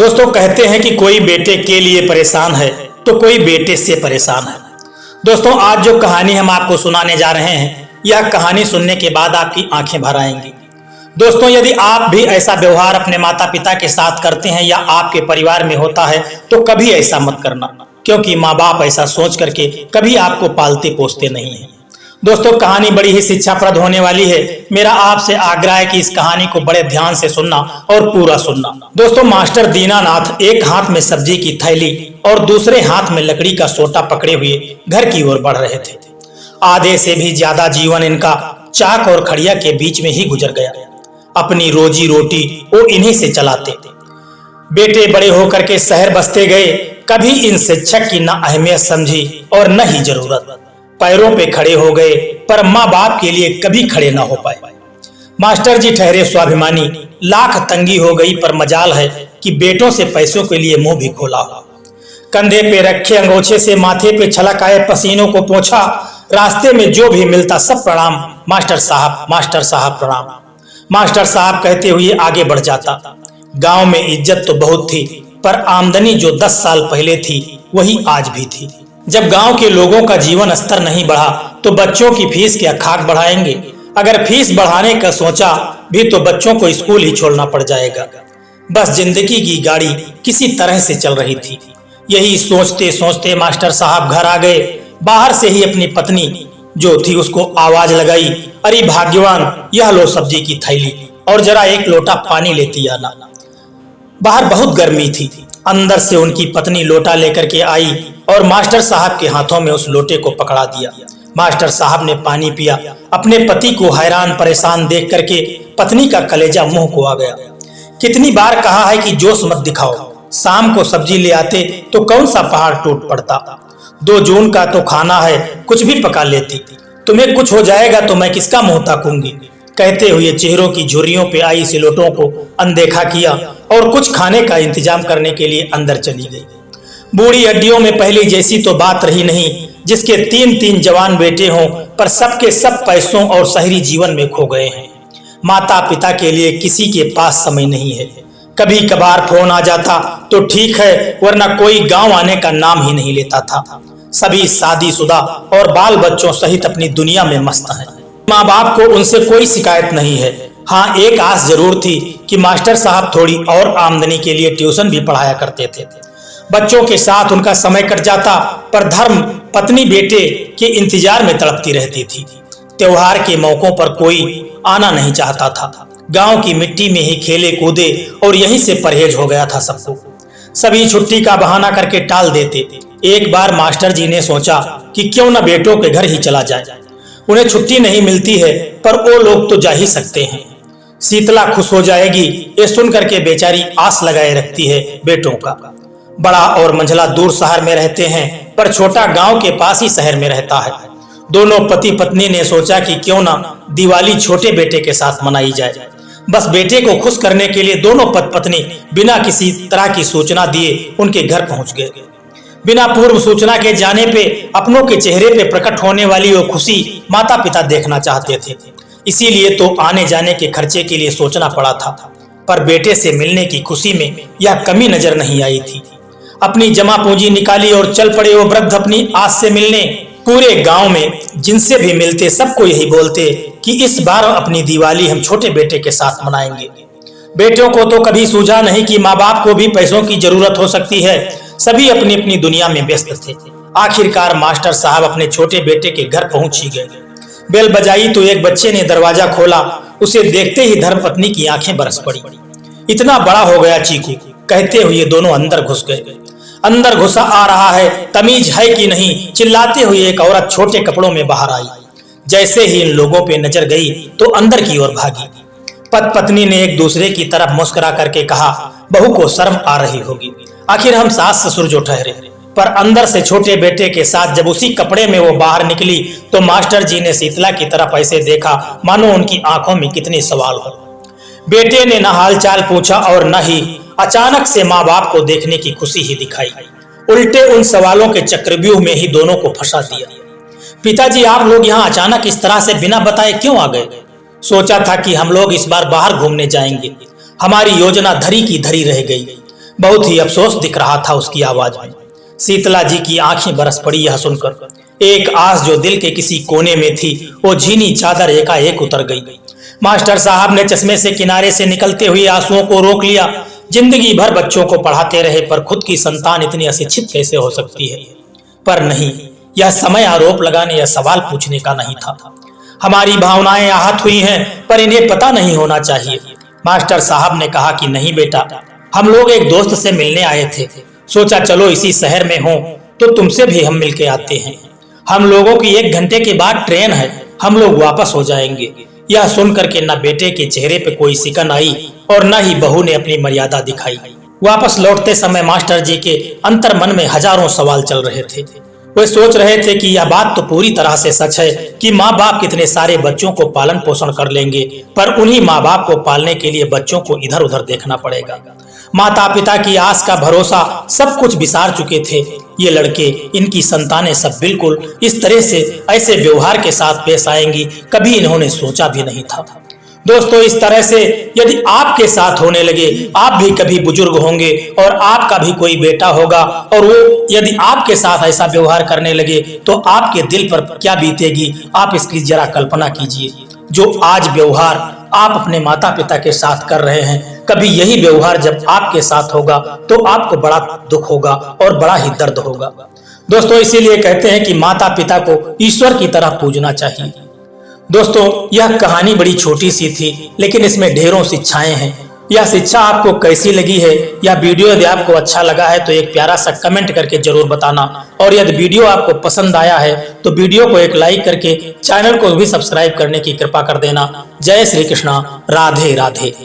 दोस्तों कहते हैं कि कोई बेटे के लिए परेशान है तो कोई बेटे से परेशान है। दोस्तों आज जो कहानी हम आपको सुनाने जा रहे हैं, यह कहानी सुनने के बाद आपकी आंखें भर आएंगी। दोस्तों यदि आप भी ऐसा व्यवहार अपने माता पिता के साथ करते हैं या आपके परिवार में होता है तो कभी ऐसा मत करना, क्योंकि माँ बाप ऐसा सोच करके कभी आपको पालते पोसते नहीं है। दोस्तों कहानी बड़ी ही शिक्षाप्रद होने वाली है। मेरा आपसे आग्रह है कि इस कहानी को बड़े ध्यान से सुनना और पूरा सुनना। दोस्तों मास्टर दीनानाथ एक हाथ में सब्जी की थैली और दूसरे हाथ में लकड़ी का सोटा पकड़े हुए घर की ओर बढ़ रहे थे। आधे से भी ज्यादा जीवन इनका चाक और खड़िया के बीच में ही गुजर गया। अपनी रोजी रोटी वो इन्हीं से चलाते। बेटे बड़े होकर के शहर बसते गए, कभी इन शिक्षक की न अहमियत समझी और न ही जरूरत। पैरों पे खड़े हो गए पर माँ बाप के लिए कभी खड़े ना हो पाए। मास्टर जी ठहरे स्वाभिमानी, लाख तंगी हो गई पर मजाल है कि बेटों से पैसों के लिए मुंह भी खोला हो। कंधे पे रखे अंगोछे से माथे पे छलक आए पसीनों को पोंछा। रास्ते में जो भी मिलता सब प्रणाम, मास्टर साहब प्रणाम। मास्टर साहब कहते हुए आगे बढ़ जाता। गांव में इज्जत तो बहुत थी पर आमदनी जो 10 साल पहले थी वही आज भी थी। जब गांव के लोगों का जीवन स्तर नहीं बढ़ा तो बच्चों की फीस क्या खाक बढ़ाएंगे। अगर फीस बढ़ाने का सोचा भी तो बच्चों को स्कूल ही छोड़ना पड़ जाएगा। बस जिंदगी की गाड़ी किसी तरह से चल रही थी। यही सोचते सोचते मास्टर साहब घर आ गए। बाहर से ही अपनी पत्नी जो थी उसको आवाज लगाई, अरे भाग्यवान, यह लो सब्जी की थैली और जरा एक लोटा पानी लेती आना। बाहर बहुत गर्मी थी। अंदर से उनकी पत्नी लोटा लेकर के आई और मास्टर साहब के हाथों में उस लोटे को पकड़ा दिया। मास्टर साहब ने पानी पिया। अपने पति को हैरान परेशान देख करके पत्नी का कलेजा मुंह को आ गया। कितनी बार कहा है कि जोश मत दिखाओ, शाम को सब्जी ले आते तो कौन सा पहाड़ टूट पड़ता। 2 जून का तो खाना है, कुछ भी पका लेती। तुम्हें कुछ हो जाएगा तो मैं किसका मुंह ताकूंगी। कहते हुए चेहरों की झुर्रियों पे आई सिलोटों को अनदेखा किया और कुछ खाने का इंतजाम करने के लिए अंदर चली गई। बूढ़ी हड्डियों में पहली जैसी तो बात रही नहीं। जिसके 3 जवान बेटे हों पर सबके सब पैसों और शहरी जीवन में खो गए हैं। माता पिता के लिए किसी के पास समय नहीं है। कभी कभार फोन आ जाता तो ठीक है, वरना कोई गांव आने का नाम ही नहीं लेता था। सभी शादीशुदा और बाल बच्चों सहित अपनी दुनिया में मस्त हैं। माँ बाप को उनसे कोई शिकायत नहीं है। हाँ, एक आस जरूर थी कि मास्टर साहब थोड़ी और आमदनी के लिए ट्यूशन भी पढ़ाया करते थे। बच्चों के साथ उनका समय कट जाता पर धर्म पत्नी बेटे के इंतजार में तड़पती रहती थी। त्योहार के मौकों पर कोई आना नहीं चाहता था। गांव की मिट्टी में ही खेले कूदे और यहीं से परहेज हो गया था सबको। सभी छुट्टी का बहाना करके टाल देते। एक बार मास्टर जी ने सोचा कि क्यों न बेटों के घर ही चला जाए। उन्हें छुट्टी नहीं मिलती है पर वो लोग तो जा ही सकते हैं। शीतला खुश हो जाएगी ये सुन करके बेचारी आस लगाए रखती है बेटों का। बड़ा और मंझला दूर शहर में रहते हैं पर छोटा गांव के पास ही शहर में रहता है। दोनों पति पत्नी ने सोचा कि क्यों ना दिवाली छोटे बेटे के साथ मनाई जाए। बस बेटे को खुश करने के लिए दोनों पत्नी बिना किसी तरह की सूचना दिए उनके घर पहुंच गए। बिना पूर्व सूचना के जाने पे अपनों के चेहरे पे प्रकट होने वाली वो खुशी माता पिता देखना चाहते थे। इसीलिए तो आने जाने के खर्चे के लिए सोचना पड़ा था। पर बेटे से मिलने की खुशी में यह कमी नजर नहीं आई थी। अपनी जमा पूंजी निकाली और चल पड़े वो वृद्ध अपनी आस से मिलने। पूरे गांव में जिनसे भी मिलते सबको यही बोलते कि इस बार अपनी दिवाली हम छोटे बेटे के साथ मनाएंगे। बेटों को तो कभी सूझा नहीं कि माँ बाप को भी पैसों की जरूरत हो सकती है। सभी अपनी अपनी दुनिया में व्यस्त थे। आखिरकार मास्टर साहब अपने छोटे बेटे के घर पहुंच ही गए। बेल बजाई तो एक बच्चे ने दरवाजा खोला। उसे देखते ही धर्मपत्नी की आंखें बरस पड़ी। इतना बड़ा हो गया चीकू, कहते हुए दोनों अंदर घुस गए। अंदर घुसा आ रहा है, तमीज है कि नहीं, चिल्लाते हुए एक औरत छोटे कपड़ों में बाहर आई। जैसे ही इन लोगों पे नजर गई तो अंदर की ओर भागी। पत्नी ने एक दूसरे की तरफ मुस्कुरा करके कहा, बहू को शर्म आ रही होगी, आखिर हम सास ससुर जो ठहरे। पर अंदर से छोटे बेटे के साथ जब उसी कपड़े में वो बाहर निकली तो मास्टर जी ने शीतला की तरफ ऐसे देखा मानो उनकी आंखों में कितने सवाल हो। बेटे ने न हालचाल पूछा और न ही अचानक से माँ बाप को देखने की खुशी ही दिखाई। उल्टे उन सवालों के चक्रव्यूह में ही दोनों को फंसा दिया। पिताजी, आप लोग यहाँ अचानक इस तरह से बिना बताए क्यों आ गए? सोचा था कि हम लोग इस बार बाहर घूमने जाएंगे। हमारी योजना धरी की धरी रह गई। बहुत ही अफसोस दिख रहा था उसकी आवाज में। शीतला जी की आंखें बरस पड़ी यह सुनकर। एक आस जो दिल के किसी कोने में थी, वो झीनी चादर एकाएक उतर गई। मास्टर साहब ने चश्मे से किनारे से निकलते हुए आंसुओं को रोक लिया। जिंदगी भर बच्चों को पढ़ाते रहे, पर खुद की संतान इतनी अशिक्षित कैसे हो सकती है? पर नहीं, यह समय आरोप लगाने या सवाल पूछने का नहीं था। हमारी भावनाएं आहत हुई हैं, पर इन्हें पता नहीं होना चाहिए। मास्टर साहब ने कहा कि नहीं बेटा, हम लोग एक दोस्त से मिलने आए थे, सोचा चलो इसी शहर में हो तो तुमसे भी हम मिलके आते हैं। हम लोगों की 1 घंटे के बाद ट्रेन है, हम लोग वापस हो जाएंगे। यह सुनकर के न बेटे के चेहरे पे कोई सिकन आई और न ही बहू ने अपनी मर्यादा दिखाई। वापस लौटते समय मास्टर जी के अंतर मन में हजारों सवाल चल रहे थे। वे सोच रहे थे कि यह बात तो पूरी तरह से सच है कि माँ बाप कितने सारे बच्चों को पालन पोषण कर लेंगे, पर उन्हीं माँ बाप को पालने के लिए बच्चों को इधर उधर देखना पड़ेगा। माता पिता की आस का भरोसा सब कुछ बिसार चुके थे ये लड़के। इनकी संतानें सब बिल्कुल इस तरह से ऐसे व्यवहार के साथ पेश आएंगी, कभी इन्होंने सोचा भी नहीं था। दोस्तों, इस तरह से यदि आपके साथ होने लगे, आप भी कभी बुजुर्ग होंगे और आपका भी कोई बेटा होगा और वो यदि आपके साथ ऐसा व्यवहार करने लगे तो आपके दिल पर क्या बीतेगी, आप इसकी जरा कल्पना कीजिए। जो आज व्यवहार आप अपने माता पिता के साथ कर रहे हैं, कभी यही व्यवहार जब आपके साथ होगा तो आपको बड़ा दुख होगा और बड़ा ही दर्द होगा। दोस्तों, इसीलिए कहते हैं कि माता पिता को ईश्वर की तरह पूजना चाहिए। दोस्तों, यह कहानी बड़ी छोटी सी थी, लेकिन इसमें ढेरों शिक्षाएं हैं। यह शिक्षा आपको कैसी लगी है? यह वीडियो यदि आपको अच्छा लगा है तो एक प्यारा सा कमेंट करके जरूर बताना, और यदि वीडियो आपको पसंद आया है तो वीडियो को एक लाइक करके चैनल को भी सब्सक्राइब करने की कृपा कर देना। जय श्री कृष्णा, राधे राधे।